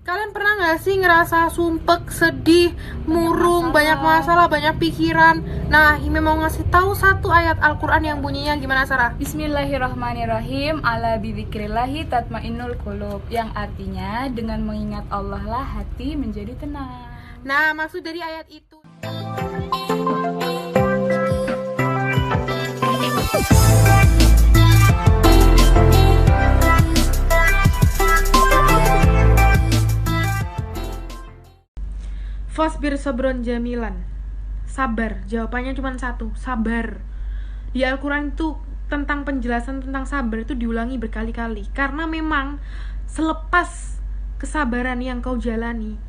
Kalian pernah nggak sih ngerasa sumpek, sedih, murung, banyak masalah, banyak pikiran? Nah, Ime mau ngasih tahu satu ayat Al-Quran yang bunyinya gimana, Sarah? Bismillahirrahmanirrahim. Ala bidzikrillahi tatmainnul qulub, yang artinya dengan mengingat Allah lah hati menjadi tenang. Nah, maksud dari ayat itu Fasbir sabron jamilan. Sabar, jawabannya cuma satu, sabar. Di Al-Quran itu tentang penjelasan tentang sabar itu diulangi berkali-kali. Karena memang selepas kesabaran yang kau jalani,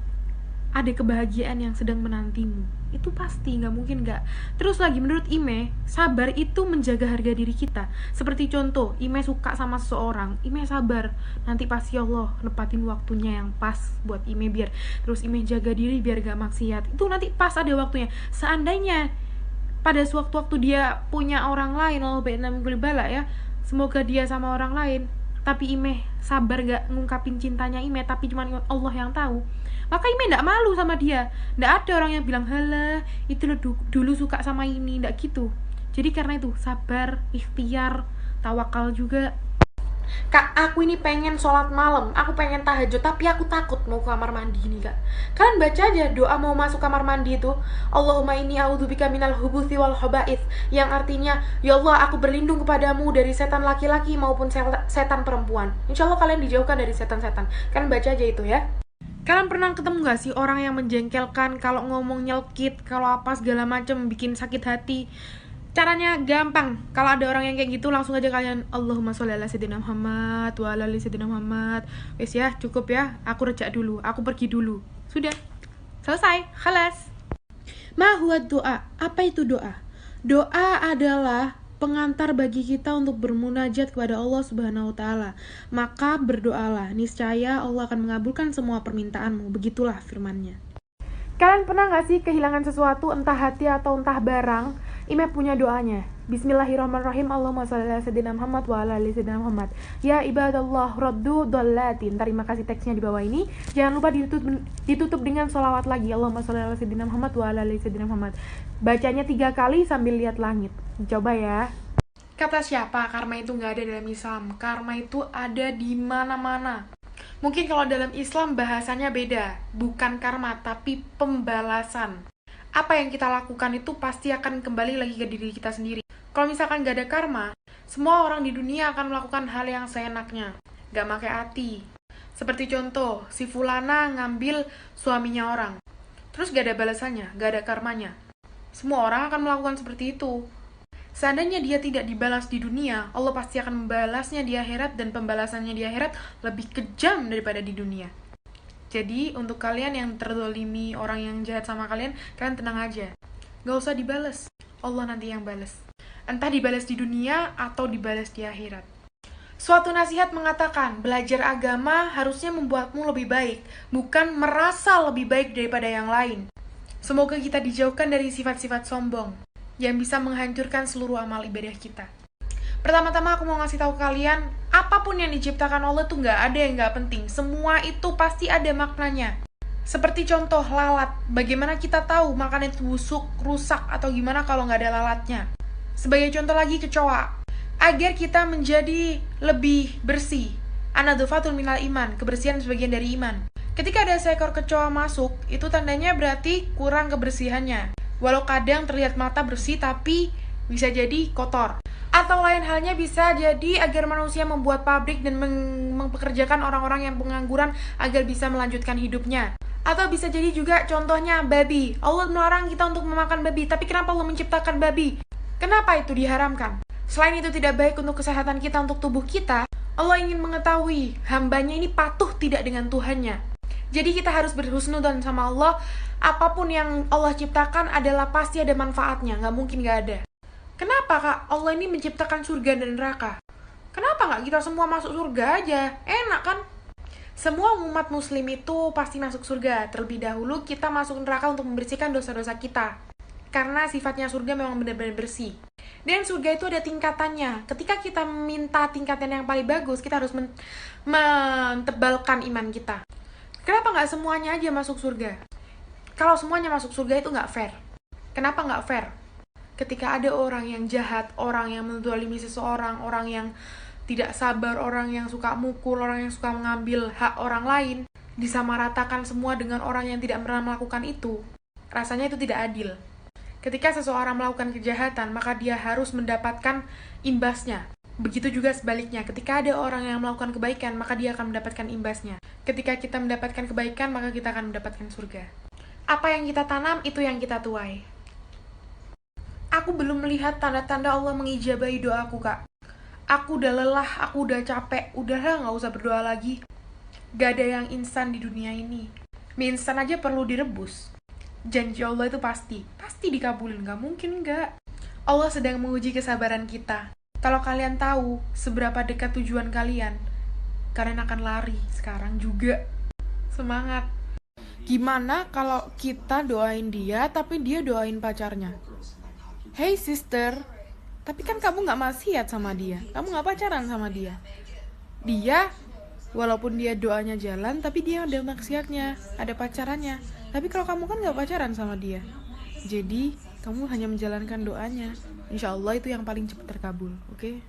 ada kebahagiaan yang sedang menantimu. Itu pasti, nggak mungkin nggak. Terus lagi menurut Ime, sabar itu menjaga harga diri kita. Seperti contoh, Ime suka sama seseorang, Ime sabar, nanti pasti Allah nepatin waktunya yang pas buat Ime, biar terus Ime jaga diri biar gak maksiat. Itu nanti pas ada waktunya. Seandainya pada sewaktu-waktu dia punya orang lain, Allah bala ya, semoga dia sama orang lain, tapi Ime sabar gak ngungkapin cintanya Ime, tapi cuma Allah yang tahu, maka Ime gak malu sama dia. Gak ada orang yang bilang, halah itu lo dulu suka sama ini, gak gitu. Jadi karena itu sabar, ikhtiar, tawakal juga. Kak, aku ini pengen sholat malam, aku pengen tahajud, tapi aku takut mau ke kamar mandi nih, Kak. Kalian baca aja doa mau masuk kamar mandi itu, Allahumma inni a'udzubika minal hubuthi wal khaba'ith, yang artinya, ya Allah, aku berlindung kepadamu dari setan laki-laki maupun setan perempuan. Insya Allah kalian dijauhkan dari setan-setan. Kalian baca aja itu ya. Kalian pernah ketemu gak sih orang yang menjengkelkan, kalau ngomong nyelkit, kalau apa segala macem bikin sakit hati? Caranya gampang. Kalau ada orang yang kayak gitu, langsung aja kalian Allahumma sholli ala sayyidina Muhammad wa ala ali sayyidina Muhammad. Wes ya, cukup ya. Aku rejak dulu, aku pergi dulu. Sudah. Selesai. Khalas. Ma huwa doa? Apa itu doa? Doa adalah pengantar bagi kita untuk bermunajat kepada Allah Subhanahu wa taala. Maka berdoalah, niscaya Allah akan mengabulkan semua permintaanmu. Begitulah firman-Nya. Kalian pernah gak sih kehilangan sesuatu, entah hati atau entah barang? Ime punya doanya. Bismillahirrahmanirrahim. Allahumma sholli ala sayyidina Muhammad wa ala ali sayyidina Muhammad. Ya ibadallah raddu dhallatin. Terima kasih teksnya di bawah ini. Jangan lupa ditutup dengan sholawat lagi. Allahumma sholli ala sayyidina Muhammad wa ala ali sayyidina Muhammad. Bacanya 3 kali sambil lihat langit. Coba ya. Kata siapa? Karma itu nggak ada dalam Islam. Karma itu ada di mana-mana. Mungkin kalau dalam Islam bahasanya beda. Bukan karma, tapi pembalasan. Apa yang kita lakukan itu pasti akan kembali lagi ke diri kita sendiri. Kalau misalkan gak ada karma, semua orang di dunia akan melakukan hal yang seenaknya, gak pakai hati. Seperti contoh, si Fulana ngambil suaminya orang, terus gak ada balasannya, gak ada karmanya. Semua orang akan melakukan seperti itu. Seandainya dia tidak dibalas di dunia, Allah pasti akan membalasnya di akhirat, dan pembalasannya di akhirat lebih kejam daripada di dunia. Jadi, untuk kalian yang terzolimi orang yang jahat sama kalian tenang aja. Gak usah dibales. Allah nanti yang balas. Entah dibalas di dunia atau dibalas di akhirat. Suatu nasihat mengatakan, belajar agama harusnya membuatmu lebih baik, bukan merasa lebih baik daripada yang lain. Semoga kita dijauhkan dari sifat-sifat sombong yang bisa menghancurkan seluruh amal ibadah kita. Pertama-tama aku mau ngasih tahu kalian, apapun yang diciptakan Allah tuh nggak ada yang nggak penting. Semua itu pasti ada maknanya. Seperti contoh lalat. Bagaimana kita tahu makanan itu busuk, rusak, atau gimana kalau nggak ada lalatnya? Sebagai contoh lagi kecoa. Agar kita menjadi lebih bersih. An-nadzafatul minal iman. Kebersihan sebagian dari iman. Ketika ada seekor kecoa masuk, itu tandanya berarti kurang kebersihannya. Walau kadang terlihat mata bersih, tapi bisa jadi kotor. Atau lain halnya bisa jadi agar manusia membuat pabrik dan mempekerjakan orang-orang yang pengangguran agar bisa melanjutkan hidupnya. Atau bisa jadi juga contohnya babi. Allah melarang kita untuk memakan babi, tapi kenapa Allah menciptakan babi? Kenapa itu diharamkan? Selain itu tidak baik untuk kesehatan kita, untuk tubuh kita, Allah ingin mengetahui hambanya ini patuh tidak dengan Tuhannya. Jadi kita harus berhusnudzon sama Allah. Apapun yang Allah ciptakan adalah pasti ada manfaatnya, nggak mungkin nggak ada. Kenapa Kak Allah ini menciptakan surga dan neraka? Kenapa nggak kita semua masuk surga aja? Enak kan? Semua umat muslim itu pasti masuk surga. Terlebih dahulu kita masuk neraka untuk membersihkan dosa-dosa kita. Karena sifatnya surga memang benar-benar bersih. Dan surga itu ada tingkatannya. Ketika kita minta tingkatan yang paling bagus, kita harus mentebalkan iman kita. Kenapa nggak semuanya aja masuk surga? Kalau semuanya masuk surga itu nggak fair. Kenapa nggak fair? Ketika ada orang yang jahat, orang yang menzalimi seseorang, orang yang tidak sabar, orang yang suka mukul, orang yang suka mengambil hak orang lain, disamaratakan semua dengan orang yang tidak pernah melakukan itu, rasanya itu tidak adil. Ketika seseorang melakukan kejahatan, maka dia harus mendapatkan imbasnya. Begitu juga sebaliknya, ketika ada orang yang melakukan kebaikan, maka dia akan mendapatkan imbasnya. Ketika kita mendapatkan kebaikan, maka kita akan mendapatkan surga. Apa yang kita tanam, itu yang kita tuai. Aku belum melihat tanda-tanda Allah mengijabahi doaku, Kak. Aku udah lelah, aku udah capek. Udahlah, nggak usah berdoa lagi. Gak ada yang instan di dunia ini. Mie instan aja perlu direbus. Janji Allah itu pasti dikabulin, gak mungkin enggak. Allah sedang menguji kesabaran kita. Kalau kalian tahu seberapa dekat tujuan kalian akan lari sekarang juga. Semangat. Gimana kalau kita doain dia, tapi dia doain pacarnya? Hey sister, tapi kan kamu gak maksiat sama dia, kamu gak pacaran sama dia. Dia, walaupun dia doanya jalan, tapi dia ada maksiatnya, ada pacarannya. Tapi kalau kamu kan gak pacaran sama dia, jadi kamu hanya menjalankan doanya. Insya Allah itu yang paling cepat terkabul, oke?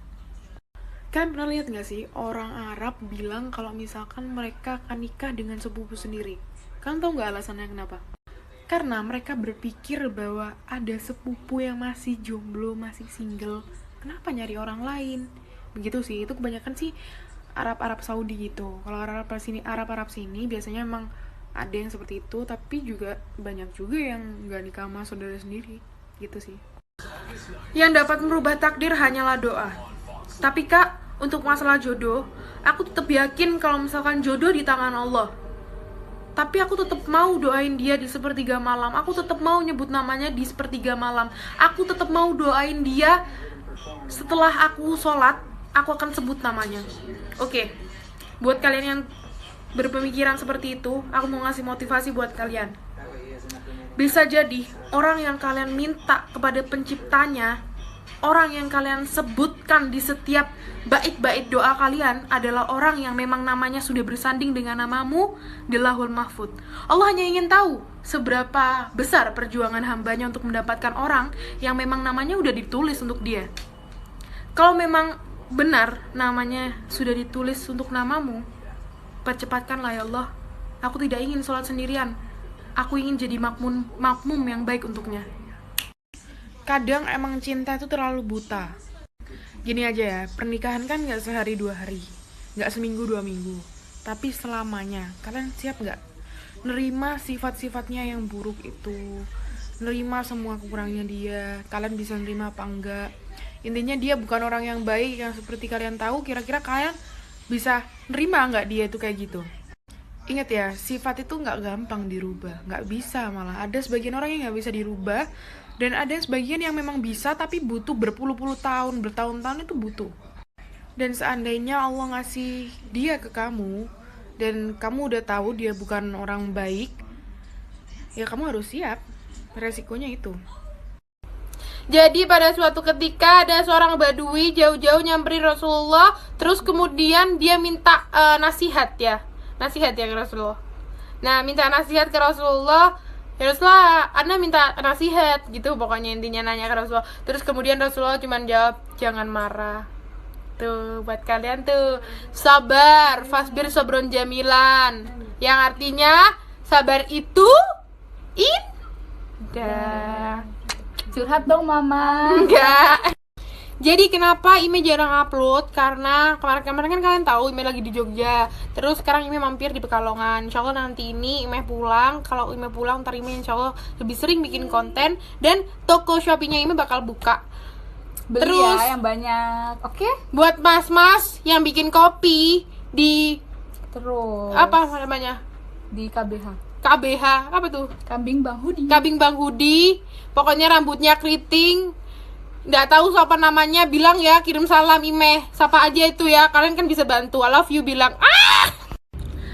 Kalian pernah lihat gak sih orang Arab bilang kalau misalkan mereka akan nikah dengan sepupu sendiri? Kalian tahu gak alasannya kenapa? Karena mereka berpikir bahwa ada sepupu yang masih jomblo, masih single, kenapa nyari orang lain? Begitu sih, itu kebanyakan sih Arab Saudi gitu. Kalau Arab sini biasanya emang ada yang seperti itu, tapi juga banyak juga yang gak nikah sama saudara sendiri, gitu sih. Yang dapat merubah takdir hanyalah doa. Tapi Kak, untuk masalah jodoh, aku tetap yakin kalau misalkan jodoh di tangan Allah. Tapi aku tetap mau doain dia di sepertiga malam. Aku tetap mau nyebut namanya di sepertiga malam. Aku tetap mau doain dia setelah aku sholat, aku akan sebut namanya. Oke, buat kalian yang berpemikiran seperti itu, aku mau ngasih motivasi buat kalian. Bisa jadi orang yang kalian minta kepada penciptanya, orang yang kalian sebutkan di setiap bait-bait doa kalian adalah orang yang memang namanya sudah bersanding dengan namamu di Lauhul Mahfud. Allah hanya ingin tahu seberapa besar perjuangan hambanya untuk mendapatkan orang yang memang namanya udah ditulis untuk dia. Kalau memang benar namanya sudah ditulis untuk namamu, percepatkanlah ya Allah. Aku tidak ingin sholat sendirian. Aku ingin jadi makmum yang baik untuknya. Kadang emang cinta itu terlalu buta. Gini aja ya, pernikahan kan gak sehari 2 hari, gak seminggu 2 minggu, tapi selamanya. Kalian siap gak nerima sifat-sifatnya yang buruk itu, nerima semua kekurangannya dia? Kalian bisa nerima apa enggak? Intinya dia bukan orang yang baik yang seperti kalian tahu. Kira-kira kalian bisa nerima nggak dia itu kayak gitu? Ingat ya, sifat itu nggak gampang dirubah, nggak bisa. Malah ada sebagian orang yang nggak bisa dirubah, dan ada sebagian yang memang bisa tapi butuh berpuluh-puluh tahun, bertahun-tahun itu butuh. Dan seandainya Allah ngasih dia ke kamu dan kamu udah tahu dia bukan orang baik, ya kamu harus siap resikonya itu. Jadi pada suatu ketika ada seorang badui jauh-jauh nyamperin Rasulullah, terus kemudian dia minta nasihat ya ke Rasulullah. Nah, minta nasihat ke Rasulullah. Ya Rasulullah, Anda minta nasihat gitu, pokoknya intinya nanya ke Rasulullah. Terus kemudian Rasulullah cuma jawab, jangan marah. Tuh, buat kalian tuh, sabar, fasbir sabron jamilan. Yang artinya, sabar itu indah. Curhat dong mama. Enggak. Jadi kenapa Ime jarang upload? Karena kemarin kan kalian tahu Ime lagi di Jogja. Terus sekarang Ime mampir di Pekalongan. Insya Allah nanti ini Ime pulang. Kalau Ime pulang ntar Ime insya Allah lebih sering bikin konten. Dan toko Shopee-nya Ime bakal buka. Beli terus ya yang banyak. Oke? Buat mas-mas yang bikin kopi di Terus apa namanya? di KBH. Apa tuh? Kambing Bang Hudi. Kambing Bang Hudi. Pokoknya rambutnya keriting. Nggak tahu siapa namanya, bilang ya, kirim salam Ime. Siapa aja itu ya, kalian kan bisa bantu. I love you, bilang.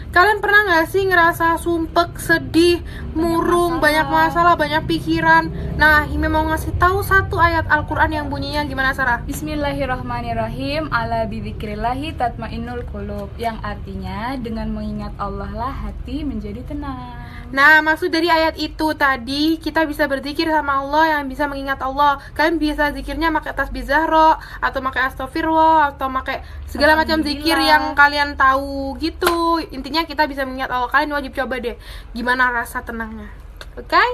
Kalian pernah nggak sih ngerasa sumpek, sedih, murung, banyak masalah, banyak pikiran? Nah, Hime mau ngasih tahu satu ayat Al-Quran yang bunyinya gimana, Sarah? Bismillahirrahmanirrahim. Ala bidzikrillahi tatmainnul qulub, yang artinya dengan mengingat Allah lah hati menjadi tenang. Nah, maksud dari ayat itu tadi kita bisa berzikir sama Allah, yang bisa mengingat Allah. Kalian bisa zikirnya pakai tasbih Zahra, atau pakai astagfirullah, atau pakai segala macam zikir yang kalian tahu gitu. Intinya kita bisa mengingat Allah. Kalian wajib coba deh gimana rasa tenangnya. Oke?